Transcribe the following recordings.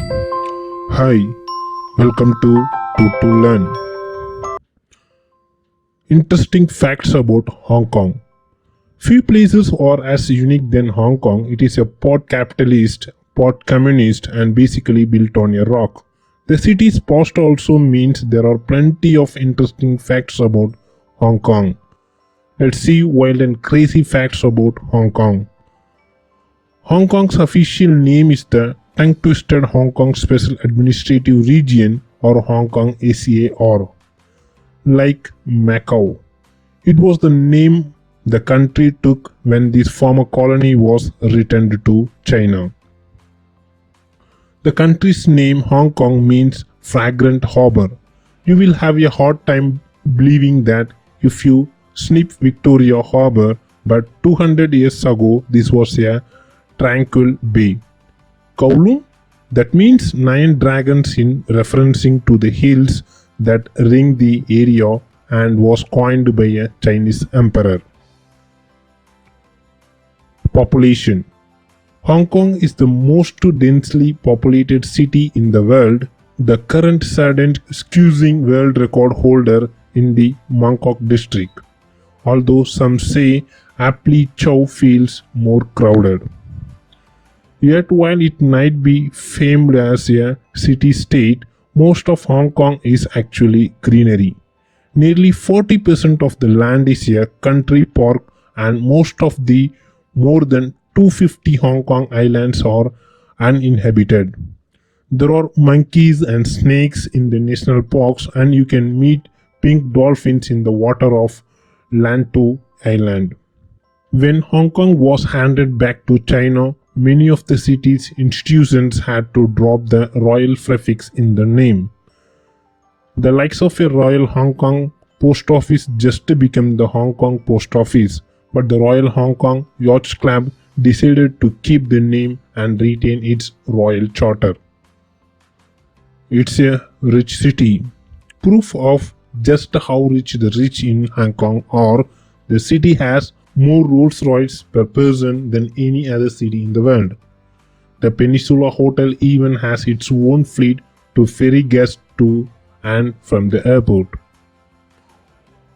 Hi, welcome to Learn. Interesting facts about Hong Kong. Few places are as unique than Hong Kong. It is a part capitalist, part communist, and basically built on a rock. The city's past also means there are plenty of interesting facts about Hong Kong. Let's see wild and crazy facts about Hong Kong. Hong Kong's official name is the Tongue-Twisted Hong Kong Special Administrative Region or Hong Kong SAR. Like Macau. It was the name the country took when this former colony was returned to China. The country's name Hong Kong means fragrant harbor. You will have a hard time believing that if you snip Victoria Harbor, but 200 years ago this was a tranquil bay. Kowloon? That means 9 dragons in referencing to the hills that ring the area and was coined by a Chinese emperor. Population. Hong Kong is the most densely populated city in the world, the current saddened excusing world record holder in the Mongkok district, although some say aptly Chow feels more crowded. Yet while it might be famed as a city-state, most of Hong Kong is actually greenery. Nearly 40% of the land is a country park and most of the more than 250 Hong Kong islands are uninhabited. There are monkeys and snakes in the national parks and you can meet pink dolphins in the water of Lantau Island. When Hong Kong was handed back to China, many of the city's institutions had to drop the royal prefix in the name. The likes of a Royal Hong Kong Post Office just became the Hong Kong Post Office, but the Royal Hong Kong Yacht Club decided to keep the name and retain its royal charter. It's a rich city. Proof of just how rich the rich in Hong Kong are, the city has more Rolls Royce per person than any other city in the world. The Peninsula Hotel even has its own fleet to ferry guests to and from the airport.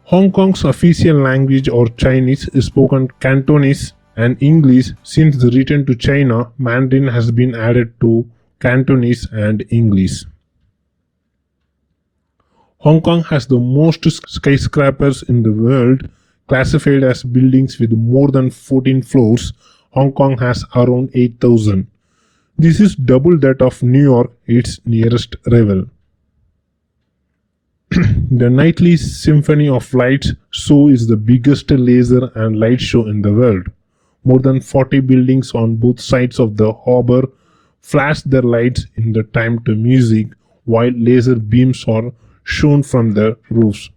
Hong Kong's official language or Chinese is spoken Cantonese and English. Since the return to China, Mandarin has been added to Cantonese and English. Hong Kong has the most skyscrapers in the world. Classified as buildings with more than 14 floors, Hong Kong has around 8,000. This is double that of New York, its nearest rival. The nightly Symphony of Lights show is the biggest laser and light show in the world. More than 40 buildings on both sides of the harbor flash their lights in the time to music, while laser beams are shown from the roofs.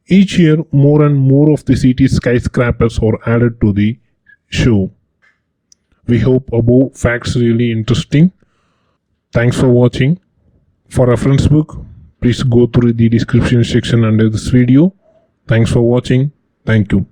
Each year, more and more of the city's skyscrapers are added to the show. We hope above facts really interesting. Thanks for watching. For reference book, please go through the description section under this video. Thanks for watching. Thank you.